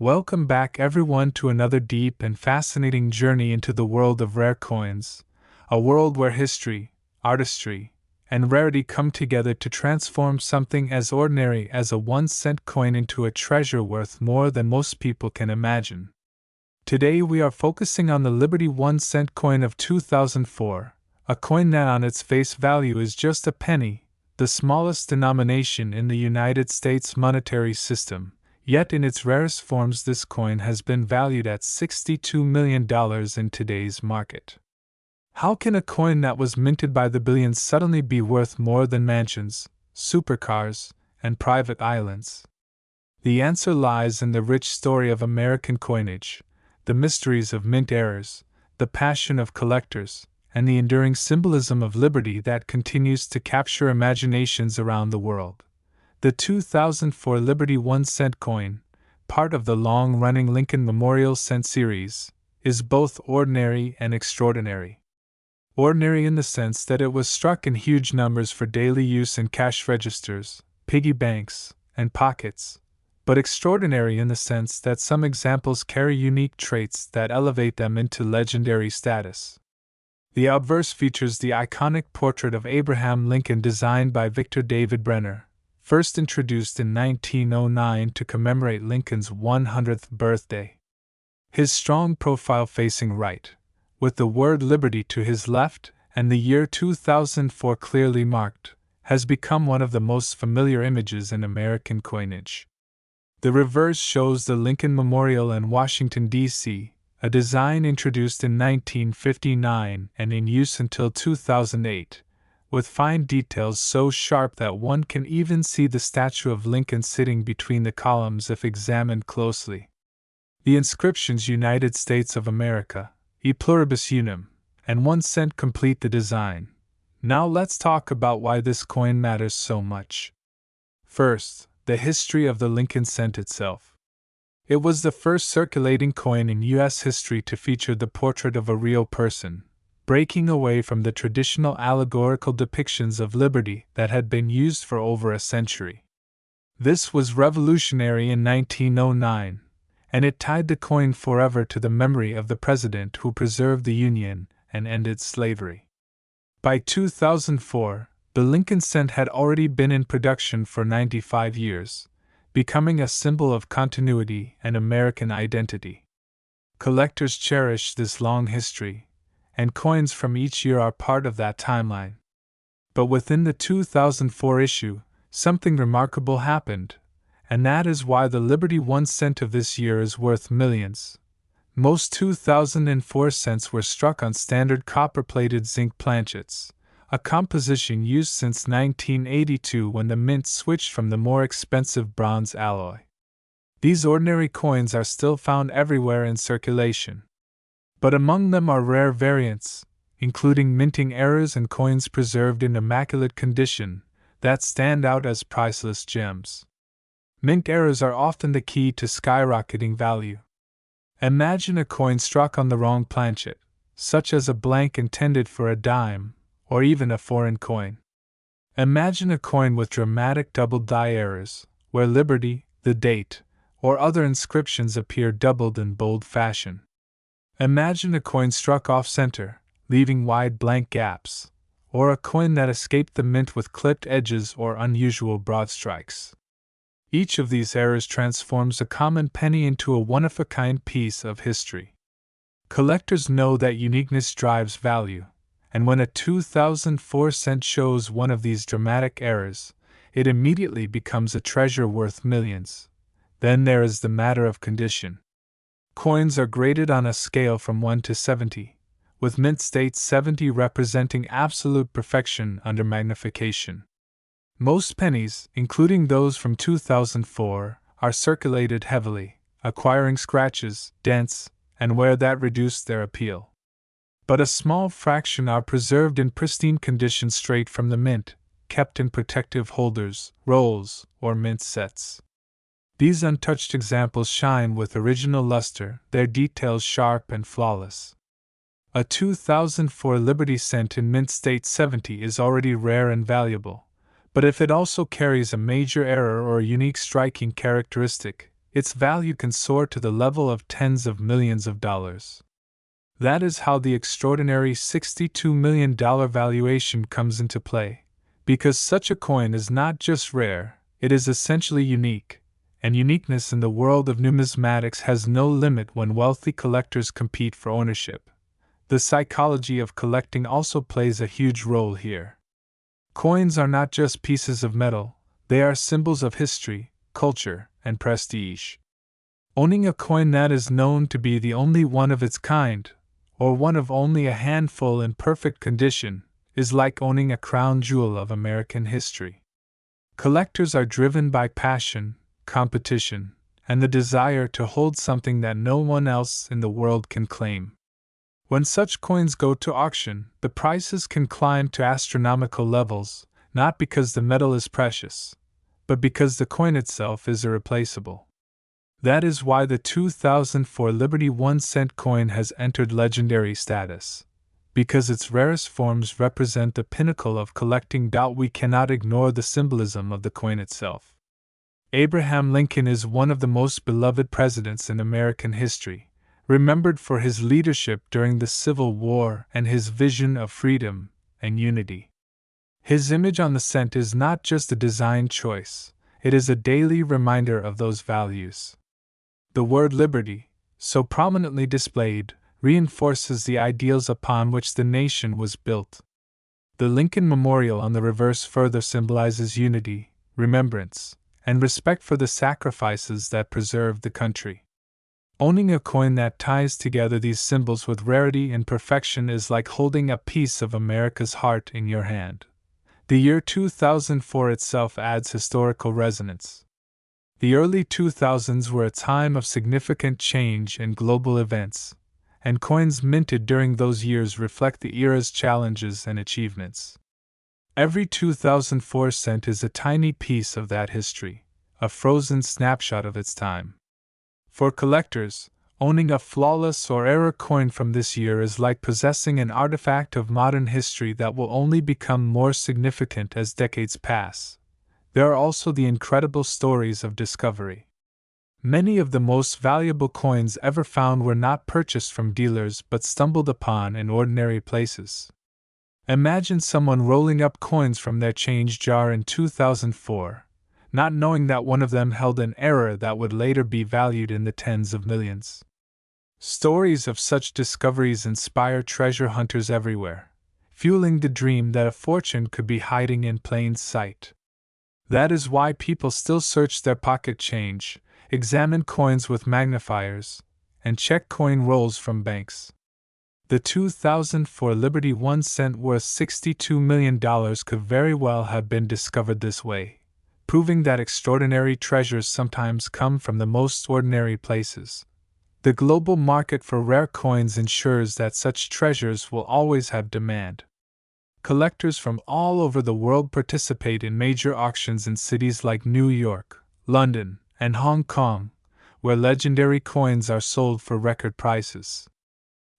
Welcome back, everyone, to another deep and fascinating journey into the world of rare coins, a world where history, artistry, and rarity come together to transform something as ordinary as a 1-cent coin into a treasure worth more than most people can imagine. Today we are focusing on the Liberty 1-cent coin of 2004, a coin that on its face value is just a penny, the smallest denomination in the United States monetary system. Yet in its rarest forms this coin has been valued at $62 million in today's market. How can a coin that was minted by the billions suddenly be worth more than mansions, supercars, and private islands? The answer lies in the rich story of American coinage, the mysteries of mint errors, the passion of collectors, and the enduring symbolism of liberty that continues to capture imaginations around the world. The 2004 Liberty 1-cent coin, part of the long-running Lincoln Memorial Cent series, is both ordinary and extraordinary. Ordinary in the sense that it was struck in huge numbers for daily use in cash registers, piggy banks, and pockets, but extraordinary in the sense that some examples carry unique traits that elevate them into legendary status. The obverse features the iconic portrait of Abraham Lincoln designed by Victor David Brenner, first introduced in 1909 to commemorate Lincoln's 100th birthday. His strong profile facing right, with the word Liberty to his left and the year 2004 clearly marked, has become one of the most familiar images in American coinage. The reverse shows the Lincoln Memorial in Washington, D.C., a design introduced in 1959 and in use until 2008. With fine details so sharp that one can even see the statue of Lincoln sitting between the columns if examined closely. The inscriptions United States of America, E pluribus unum, and 1 cent complete the design. Now let's talk about why this coin matters so much. First, the history of the Lincoln cent itself. It was the first circulating coin in U.S. history to feature the portrait of a real person, breaking away from the traditional allegorical depictions of liberty that had been used for over a century. This was revolutionary in 1909, and it tied the coin forever to the memory of the president who preserved the Union and ended slavery. By 2004, the Lincoln cent had already been in production for 95 years, becoming a symbol of continuity and American identity. Collectors cherish this long history, and coins from each year are part of that timeline. But within the 2004 issue, something remarkable happened, and that is why the Liberty 1 cent of this year is worth millions. Most 2004 cents were struck on standard copper-plated zinc planchets, a composition used since 1982 when the mint switched from the more expensive bronze alloy. These ordinary coins are still found everywhere in circulation. But among them are rare variants, including minting errors and coins preserved in immaculate condition, that stand out as priceless gems. Mint errors are often the key to skyrocketing value. Imagine a coin struck on the wrong planchet, such as a blank intended for a dime, or even a foreign coin. Imagine a coin with dramatic double die errors, where Liberty, the date, or other inscriptions appear doubled in bold fashion. Imagine a coin struck off-center, leaving wide blank gaps, or a coin that escaped the mint with clipped edges or unusual broad strikes. Each of these errors transforms a common penny into a one-of-a-kind piece of history. Collectors know that uniqueness drives value, and when a 2004 cent shows one of these dramatic errors, it immediately becomes a treasure worth millions. Then there is the matter of condition. Coins are graded on a scale from 1 to 70, with mint state 70 representing absolute perfection under magnification. Most pennies, including those from 2004, are circulated heavily, acquiring scratches, dents, and wear that reduce their appeal. But a small fraction are preserved in pristine condition straight from the mint, kept in protective holders, rolls, or mint sets. These untouched examples shine with original luster, their details sharp and flawless. A 2004 Liberty cent in mint state 70 is already rare and valuable, but if it also carries a major error or a unique striking characteristic, its value can soar to the level of tens of millions of dollars. That is how the extraordinary $62 million valuation comes into play, because such a coin is not just rare, it is essentially unique, and uniqueness in the world of numismatics has no limit when wealthy collectors compete for ownership. The psychology of collecting also plays a huge role here. Coins are not just pieces of metal, they are symbols of history, culture, and prestige. Owning a coin that is known to be the only one of its kind, or one of only a handful in perfect condition, is like owning a crown jewel of American history. Collectors are driven by passion, competition, and the desire to hold something that no one else in the world can claim. When such coins go to auction, the prices can climb to astronomical levels, not because the metal is precious, but because the coin itself is irreplaceable. That is why the 2004 Liberty 1-cent coin has entered legendary status, because its rarest forms represent the pinnacle of collecting. We cannot ignore the symbolism of the coin itself. Abraham Lincoln is one of the most beloved presidents in American history, remembered for his leadership during the Civil War and his vision of freedom and unity. His image on the cent is not just a design choice, it is a daily reminder of those values. The word liberty, so prominently displayed, reinforces the ideals upon which the nation was built. The Lincoln Memorial on the reverse further symbolizes unity, remembrance, and respect for the sacrifices that preserved the country. Owning a coin that ties together these symbols with rarity and perfection is like holding a piece of America's heart in your hand. The year 2004 itself adds historical resonance. The early 2000s were a time of significant change and global events, and coins minted during those years reflect the era's challenges and achievements. Every 2004 cent is a tiny piece of that history, a frozen snapshot of its time. For collectors, owning a flawless or error coin from this year is like possessing an artifact of modern history that will only become more significant as decades pass. There are also the incredible stories of discovery. Many of the most valuable coins ever found were not purchased from dealers but stumbled upon in ordinary places. Imagine someone rolling up coins from their change jar in 2004, not knowing that one of them held an error that would later be valued in the tens of millions. Stories of such discoveries inspire treasure hunters everywhere, fueling the dream that a fortune could be hiding in plain sight. That is why people still search their pocket change, examine coins with magnifiers, and check coin rolls from banks. The 2004 Liberty 1-cent worth $62 million could very well have been discovered this way, proving that extraordinary treasures sometimes come from the most ordinary places. The global market for rare coins ensures that such treasures will always have demand. Collectors from all over the world participate in major auctions in cities like New York, London, and Hong Kong, where legendary coins are sold for record prices.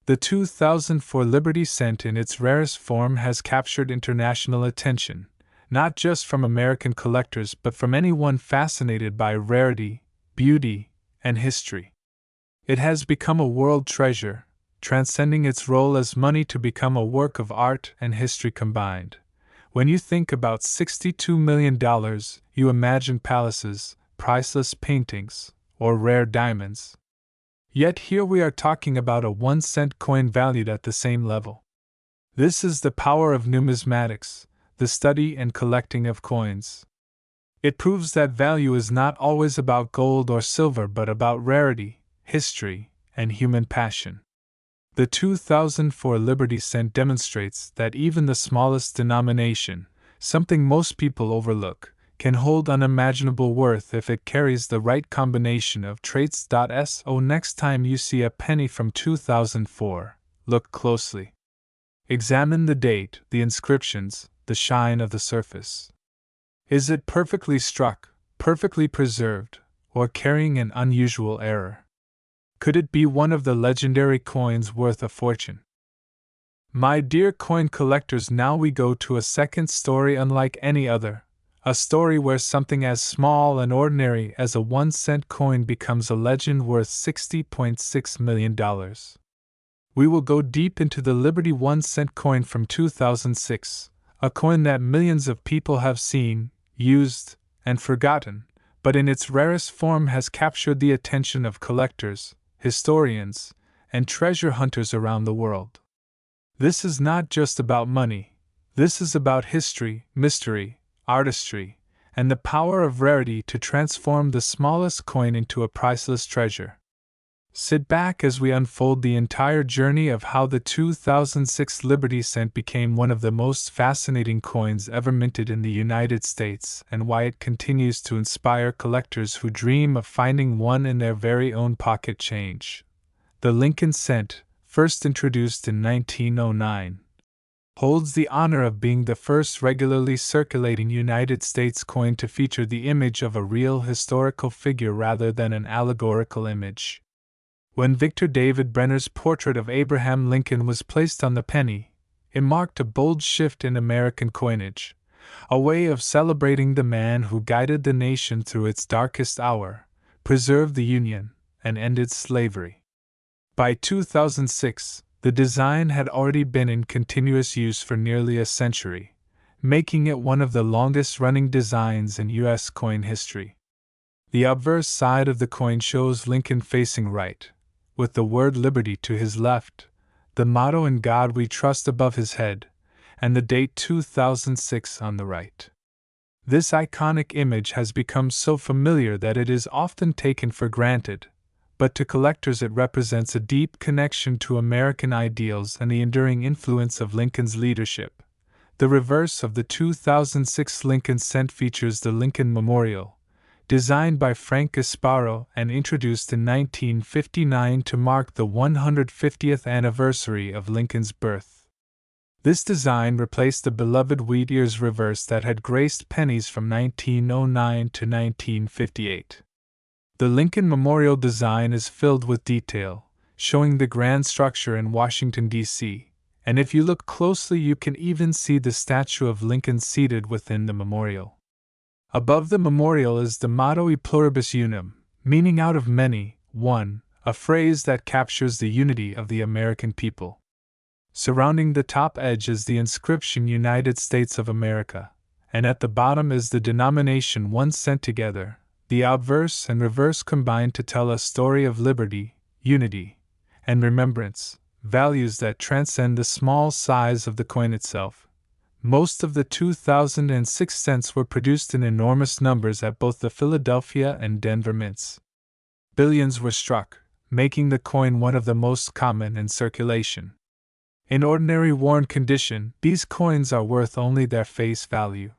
The 2004 Liberty cent in its rarest form has captured international attention, not just from American collectors but from anyone fascinated by rarity, beauty, and history. It has become a world treasure, transcending its role as money to become a work of art and history combined. When you think about $62 million, you imagine palaces, priceless paintings, or rare diamonds. Yet here we are talking about a 1-cent coin valued at the same level. This is the power of numismatics, the study and collecting of coins. It proves that value is not always about gold or silver but about rarity, history, and human passion. The 2004 Liberty cent demonstrates that even the smallest denomination, something most people overlook, can hold unimaginable worth if it carries the right combination of traits. So next time you see a penny from 2004, look closely. Examine the date, the inscriptions, the shine of the surface. Is it perfectly struck, perfectly preserved, or carrying an unusual error? Could it be one of the legendary coins worth a fortune? My dear coin collectors, now we go to a second story unlike any other, A story where something as small and ordinary as a 1-cent coin becomes a legend worth $60.6 million. We will go deep into the Liberty 1-cent coin from 2006, a coin that millions of people have seen, used, and forgotten, but in its rarest form has captured the attention of collectors, historians, and treasure hunters around the world. This is not just about money. This is about history, mystery, artistry, and the power of rarity to transform the smallest coin into a priceless treasure. Sit back as we unfold the entire journey of how the 2006 Liberty Cent became one of the most fascinating coins ever minted in the United States and why it continues to inspire collectors who dream of finding one in their very own pocket change. The Lincoln Cent, first introduced in 1909, holds the honor of being the first regularly circulating United States coin to feature the image of a real historical figure rather than an allegorical image. When Victor David Brenner's portrait of Abraham Lincoln was placed on the penny, it marked a bold shift in American coinage, a way of celebrating the man who guided the nation through its darkest hour, preserved the Union, and ended slavery. By 2006, the design had already been in continuous use for nearly a century, making it one of the longest-running designs in U.S. coin history. The obverse side of the coin shows Lincoln facing right, with the word Liberty to his left, the motto "In God We Trust" above his head, and the date 2006 on the right. This iconic image has become so familiar that it is often taken for granted, but to collectors it represents a deep connection to American ideals and the enduring influence of Lincoln's leadership. The reverse of the 2006 Lincoln Cent features the Lincoln Memorial, designed by Frank Gasparo and introduced in 1959 to mark the 150th anniversary of Lincoln's birth. This design replaced the beloved wheat ears reverse that had graced pennies from 1909 to 1958. The Lincoln Memorial design is filled with detail, showing the grand structure in Washington, D.C., and if you look closely you can even see the statue of Lincoln seated within the memorial. Above the memorial is the motto E pluribus unum, meaning out of many, one, a phrase that captures the unity of the American people. Surrounding the top edge is the inscription United States of America, and at the bottom is the denomination 1 cent together. The obverse and reverse combine to tell a story of liberty, unity, and remembrance, values that transcend the small size of the coin itself. Most of the 2006 cents were produced in enormous numbers at both the Philadelphia and Denver mints. Billions were struck, making the coin one of the most common in circulation. In ordinary worn condition, these coins are worth only their face value.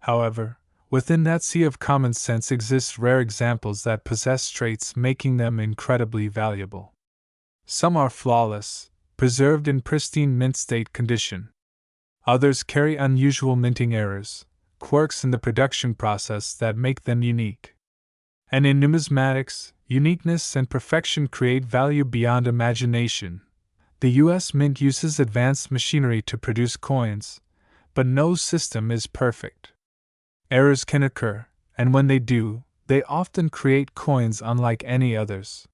However, within that sea of common sense exist rare examples that possess traits making them incredibly valuable. Some are flawless, preserved in pristine mint state condition. Others carry unusual minting errors, quirks in the production process that make them unique. And in numismatics, uniqueness and perfection create value beyond imagination. The U.S. Mint uses advanced machinery to produce coins, but no system is perfect. Errors can occur, and when they do, they often create coins unlike any others.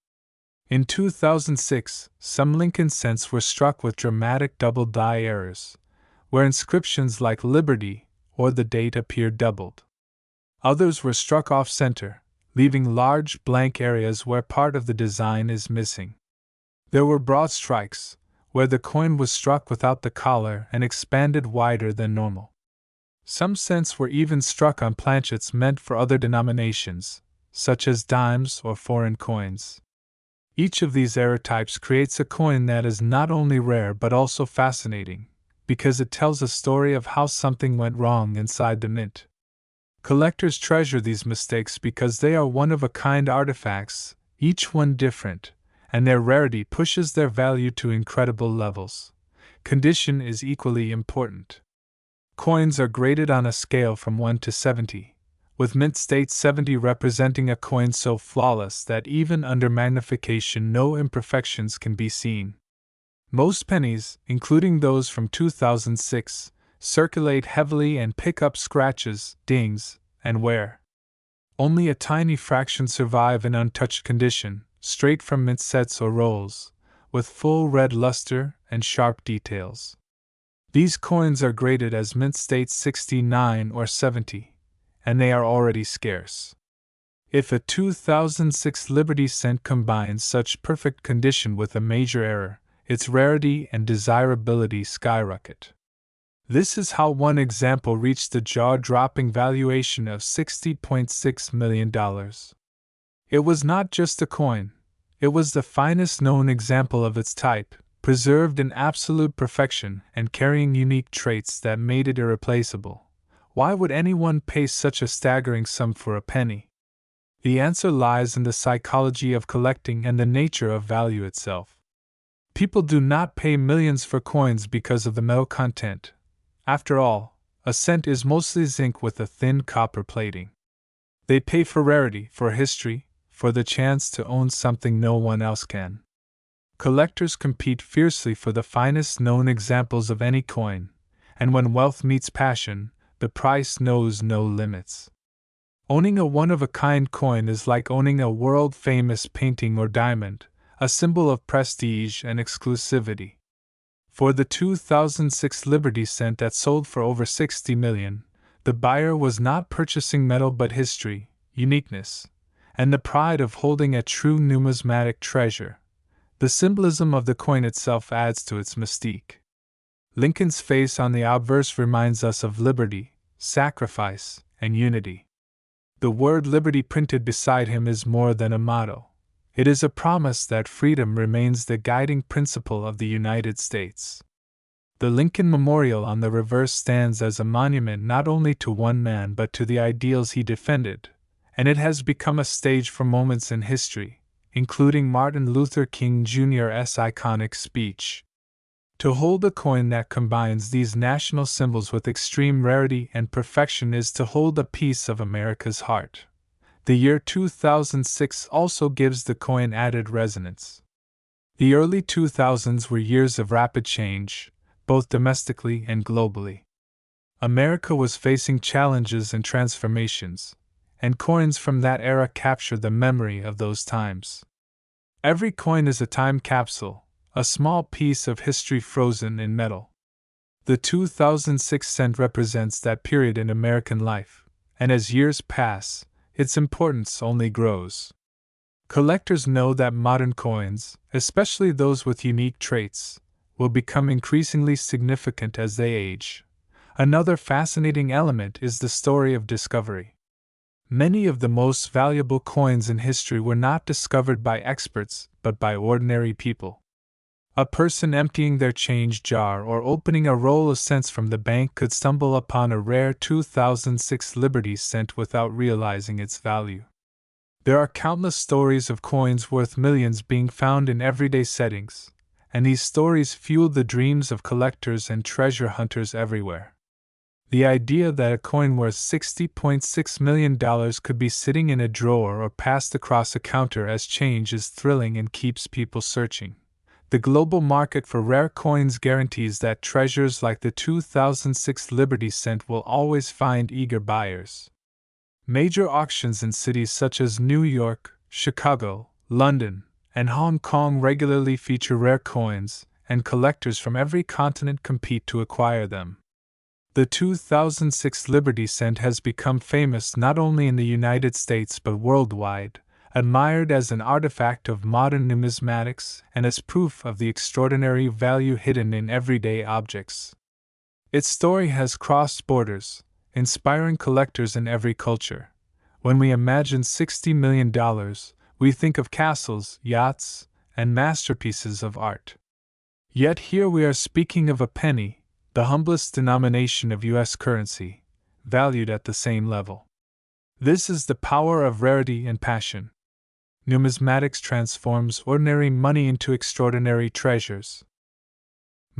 In 2006, some Lincoln cents were struck with dramatic double die errors, where inscriptions like Liberty or the date appeared doubled. Others were struck off-center, leaving large blank areas where part of the design is missing. There were broad strikes, where the coin was struck without the collar and expanded wider than normal. Some cents were even struck on planchets meant for other denominations, such as dimes or foreign coins. Each of these error types creates a coin that is not only rare but also fascinating, because it tells a story of how something went wrong inside the mint. Collectors treasure these mistakes because they are one-of-a-kind artifacts, each one different, and their rarity pushes their value to incredible levels. Condition is equally important. Coins are graded on a scale from 1 to 70, with mint state 70 representing a coin so flawless that even under magnification no imperfections can be seen. Most pennies, including those from 2006, circulate heavily and pick up scratches, dings, and wear. Only a tiny fraction survive in untouched condition, straight from mint sets or rolls, with full red luster and sharp details. These coins are graded as mint state 69 or 70, and they are already scarce. If a 2006 Liberty cent combines such perfect condition with a major error, its rarity and desirability skyrocket. This is how one example reached the jaw-dropping valuation of $60.6 million. It was not just a coin, it was the finest known example of its type, preserved in absolute perfection and carrying unique traits that made it irreplaceable. Why would anyone pay such a staggering sum for a penny? The answer lies in the psychology of collecting and the nature of value itself. People do not pay millions for coins because of the metal content. After all, a cent is mostly zinc with a thin copper plating. They pay for rarity, for history, for the chance to own something no one else can. Collectors compete fiercely for the finest known examples of any coin, and when wealth meets passion, the price knows no limits. Owning a one-of-a-kind coin is like owning a world-famous painting or diamond, a symbol of prestige and exclusivity. For the 2006 Liberty cent that sold for over $60 million, the buyer was not purchasing metal but history, uniqueness, and the pride of holding a true numismatic treasure. The symbolism of the coin itself adds to its mystique. Lincoln's face on the obverse reminds us of liberty, sacrifice, and unity. The word liberty printed beside him is more than a motto. It is a promise that freedom remains the guiding principle of the United States. The Lincoln Memorial on the reverse stands as a monument not only to one man but to the ideals he defended, and it has become a stage for moments in history, including Martin Luther King Jr.'s iconic speech. To hold a coin that combines these national symbols with extreme rarity and perfection is to hold a piece of America's heart. The year 2006 also gives the coin added resonance. The early 2000s were years of rapid change, both domestically and globally. America was facing challenges and transformations, and coins from that era capture the memory of those times. Every coin is a time capsule, a small piece of history frozen in metal. The 2006 cent represents that period in American life, and as years pass, its importance only grows. Collectors know that modern coins, especially those with unique traits, will become increasingly significant as they age. Another fascinating element is the story of discovery. Many of the most valuable coins in history were not discovered by experts, but by ordinary people. A person emptying their change jar or opening a roll of cents from the bank could stumble upon a rare 2006 Liberty cent without realizing its value. There are countless stories of coins worth millions being found in everyday settings, and these stories fuel the dreams of collectors and treasure hunters everywhere. The idea that a coin worth $60.6 million could be sitting in a drawer or passed across a counter as change is thrilling and keeps people searching. The global market for rare coins guarantees that treasures like the 2006 Liberty cent will always find eager buyers. Major auctions in cities such as New York, Chicago, London, and Hong Kong regularly feature rare coins, and collectors from every continent compete to acquire them. The 2006 Liberty cent has become famous not only in the United States but worldwide, admired as an artifact of modern numismatics and as proof of the extraordinary value hidden in everyday objects. Its story has crossed borders, inspiring collectors in every culture. When we imagine $60 million, we think of castles, yachts, and masterpieces of art. Yet here we are speaking of a penny, the humblest denomination of U.S. currency, valued at the same level. This is the power of rarity and passion. Numismatics transforms ordinary money into extraordinary treasures.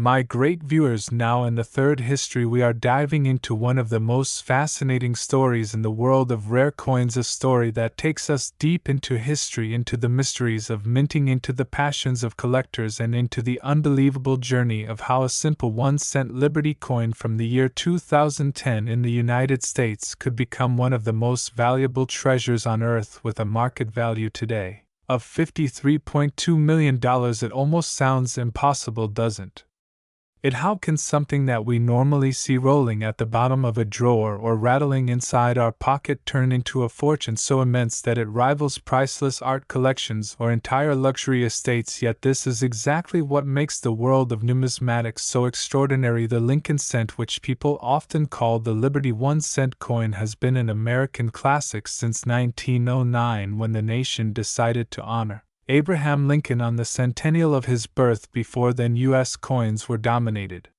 My great viewers, now in the third history, we are diving into one of the most fascinating stories in the world of rare coins, a story that takes us deep into history, into the mysteries of minting, into the passions of collectors, and into the unbelievable journey of how a simple 1-cent Liberty coin from the year 2010 in the United States could become one of the most valuable treasures on Earth, with a market value today of $53.2 million. It almost sounds impossible, doesn't it? How can something that we normally see rolling at the bottom of a drawer or rattling inside our pocket turn into a fortune so immense that it rivals priceless art collections or entire luxury estates? Yet this is exactly what makes the world of numismatics so extraordinary. The Lincoln cent, which people often call the Liberty 1-cent coin, has been an American classic since 1909, when the nation decided to honor Abraham Lincoln on the centennial of his birth. Before then, U.S. coins were dominated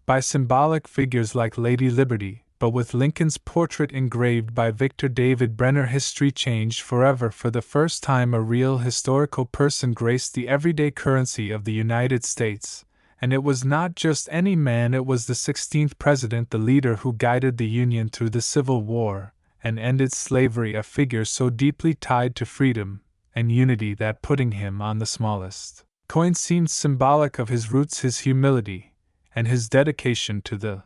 by symbolic figures like Lady Liberty, but with Lincoln's portrait engraved by Victor David Brenner, history changed forever. For the first time, a real historical person graced the everyday currency of the United States, and it was not just any man, it was the 16th president, the leader who guided the Union through the Civil War and ended slavery, a figure so deeply tied to freedom and unity that putting him on the smallest coin seemed symbolic of his roots, his humility, and his dedication to the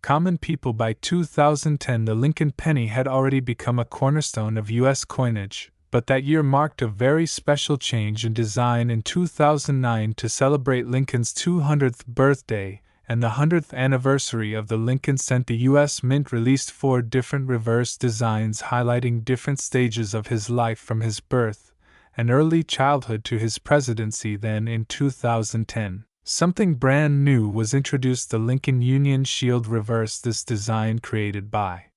common people. By 2010, the Lincoln penny had already become a cornerstone of U.S. coinage, but that year marked a very special change in design. In 2009, to celebrate Lincoln's 200th birthday and the 100th anniversary of the Lincoln cent, the U.S. Mint released 4 different reverse designs highlighting different stages of his life, from his birth and early childhood to his presidency. Then, in 2010, something brand new was introduced, the Lincoln Union Shield Reverse. This design, created by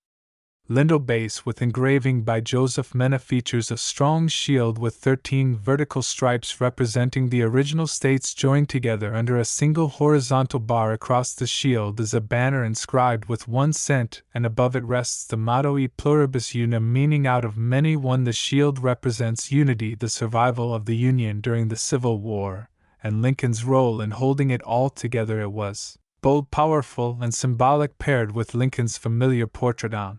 Lindo base with engraving by Joseph Mena, features a strong shield with 13 vertical stripes representing the original states joined together under a single horizontal bar. Across the shield is a banner inscribed with 1 cent, and above it rests the motto E pluribus unum, meaning out of many one. The shield represents unity, the survival of the Union during the Civil War, and Lincoln's role in holding it all together. It was bold, powerful, and symbolic, paired with Lincoln's familiar portrait on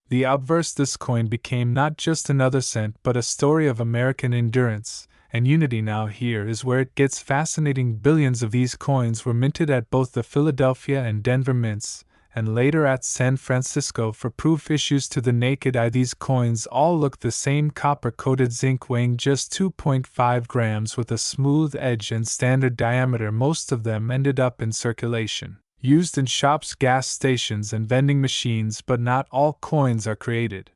the obverse. This coin became not just another cent, but a story of American endurance and unity. Now here is where it gets fascinating. Billions of these coins were minted at both the Philadelphia and Denver mints, and later at San Francisco for proof issues to the naked eye. These coins all look the same: copper-coated zinc, weighing just 2.5 grams with a smooth edge and standard diameter. Most of them ended up in circulation, used in shops, gas stations, and vending machines, but not all coins are created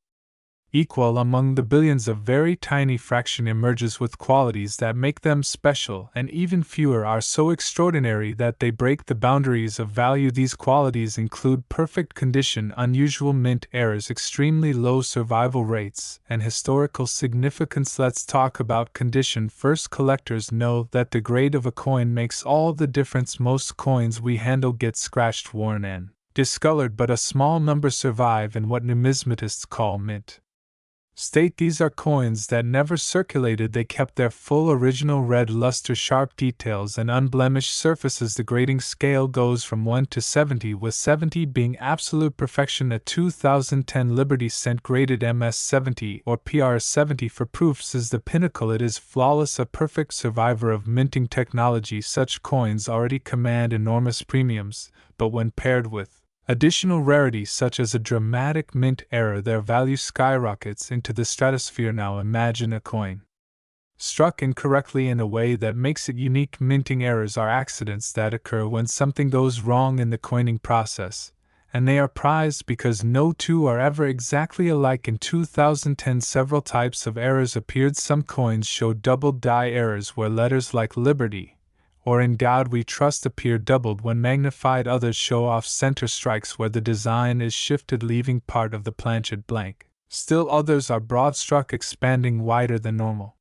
equal. Among the billions, a very tiny fraction emerges with qualities that make them special, and even fewer are so extraordinary that they break the boundaries of value. These qualities include perfect condition, unusual mint errors, extremely low survival rates, and historical significance. Let's talk about condition first. Collectors know that the grade of a coin makes all the difference. Most coins we handle get scratched, worn, and discolored, but a small number survive in what numismatists call mint state. These are coins that never circulated, they kept their full original red luster, sharp details, and unblemished surfaces. The grading scale goes from 1 to 70, with 70 being absolute perfection. A 2010 Liberty cent graded MS70 or PR70 for proofs is the pinnacle. It is flawless, a perfect survivor of minting technology. Such coins already command enormous premiums, but when paired with additional rarities such as a dramatic mint error, their value skyrockets into the stratosphere. Now imagine a coin struck incorrectly in a way that makes it unique. Minting errors are accidents that occur when something goes wrong in the coining process, and they are prized because no two are ever exactly alike. In 2010, several types of errors appeared. Some coins show double die errors, where letters like Liberty or In God We Trust appear doubled when magnified. Others show off-center strikes where the design is shifted, leaving part of the planchet blank. Still others are broad struck, expanding wider than normal,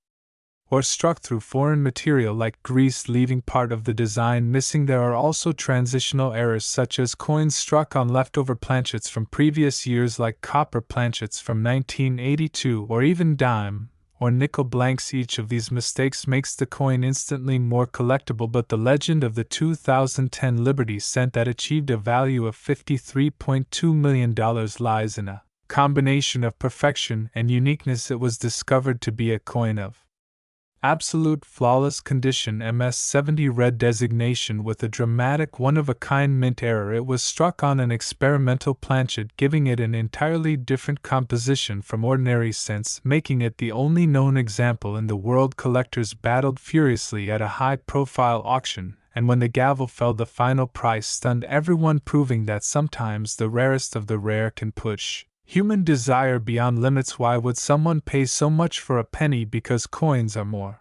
or struck through foreign material like grease, leaving part of the design missing. There are also transitional errors, such as coins struck on leftover planchets from previous years, like copper planchets from 1982, or even dime or nickel blanks. Each of these mistakes makes the coin instantly more collectible, but the legend of the 2010 Liberty cent that achieved a value of $53.2 million lies in a combination of perfection and uniqueness. It was discovered to be a coin of absolute flawless condition, MS-70 red designation with a dramatic one-of-a-kind mint error. It was struck on an experimental planchet, giving it an entirely different composition from ordinary cents, making it the only known example in the world. Collectors battled furiously at a high-profile auction, and when the gavel fell, the final price stunned everyone, proving that sometimes the rarest of the rare can push human desire beyond limits. Why would someone pay so much for a penny? Because coins are more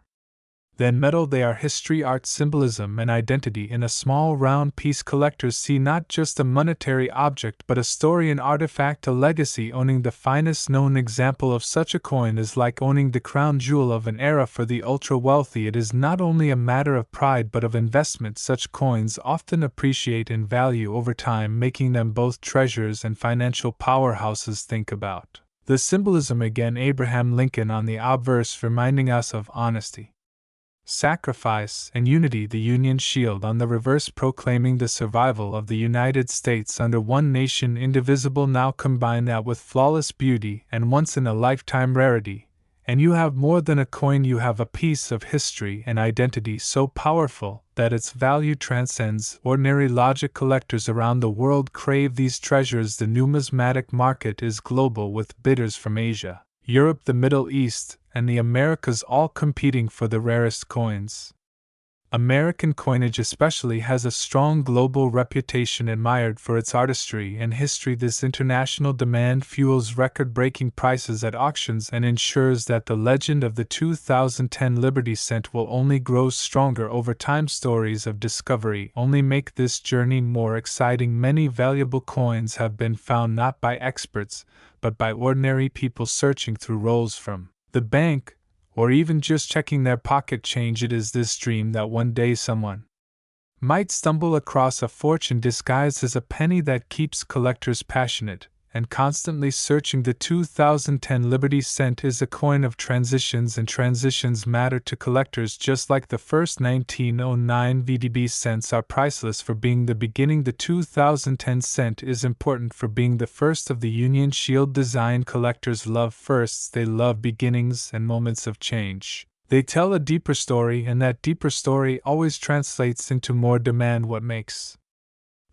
than metal. They are history, art, symbolism, and identity in a small round piece. Collectors see not just a monetary object but a story, an artifact, a legacy. Owning the finest known example of such a coin is like owning the crown jewel of an era. For the ultra-wealthy, it is not only a matter of pride but of investment. Such coins often appreciate in value over time, making them both treasures and financial powerhouses. Think about the symbolism again. Abraham Lincoln on the obverse, reminding us of honesty, sacrifice, and unity. The Union Shield on the reverse, proclaiming the survival of the United States under one nation, indivisible. Now combine that with flawless beauty and once-in-a-lifetime rarity, and you have more than a coin. You have a piece of history and identity so powerful that its value transcends ordinary logic. Collectors around the world crave these treasures. The numismatic market is global, with bidders from Asia, Europe, the Middle East, and the Americas all competing for the rarest coins. American coinage especially has a strong global reputation, admired for its artistry and history. This international demand fuels record-breaking prices at auctions and ensures that the legend of the 2010 Liberty cent will only grow stronger over time. Stories of discovery only make this journey more exciting. Many valuable coins have been found not by experts, but by ordinary people searching through rolls from the bank, or even just checking their pocket change. It is this dream that one day someone might stumble across a fortune disguised as a penny that keeps collectors passionate and constantly searching. The 2010 Liberty cent is a coin of transitions, and transitions matter to collectors just like the first 1909 VDB cents are priceless for being the beginning. The 2010 cent is important for being the first of the Union Shield design. Collectors love firsts, they love beginnings and moments of change. They tell a deeper story, and that deeper story always translates into more demand. What makes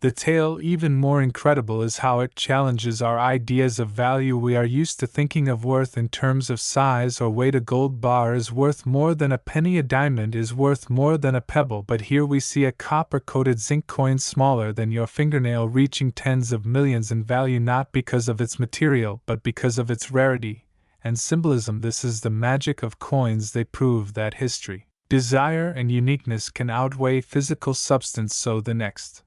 the tale even more incredible is how it challenges our ideas of value. We are used to thinking of worth in terms of size or weight. A gold bar is worth more than a penny, a diamond is worth more than a pebble, but here we see a copper-coated zinc coin smaller than your fingernail, reaching tens of millions in value, not because of its material but because of its rarity and symbolism. This is the magic of coins. They prove that history, desire, and uniqueness can outweigh physical substance. So the next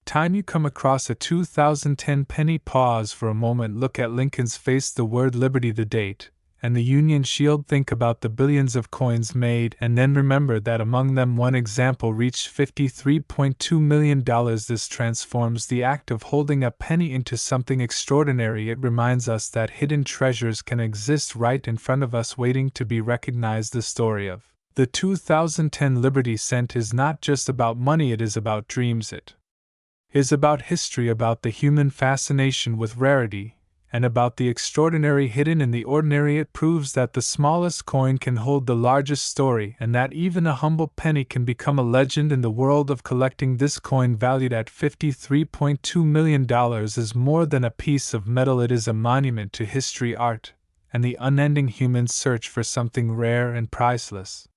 time you come across a 2010 penny, pause for a moment, look at Lincoln's face, the word Liberty, the date, and the Union Shield. Think about the billions of coins made, and then remember that among them one example reached $53.2 million. This transforms the act of holding a penny into something extraordinary. It reminds us that hidden treasures can exist right in front of us, waiting to be recognized. The story of the 2010 Liberty cent is not just about money, it is about dreams. It is about history, about the human fascination with rarity, and about the extraordinary hidden in the ordinary. It proves that the smallest coin can hold the largest story, and that even a humble penny can become a legend in the world of collecting. This coin, valued at $53.2 million, is more than a piece of metal. It is a monument to history, art, and the unending human search for something rare and priceless.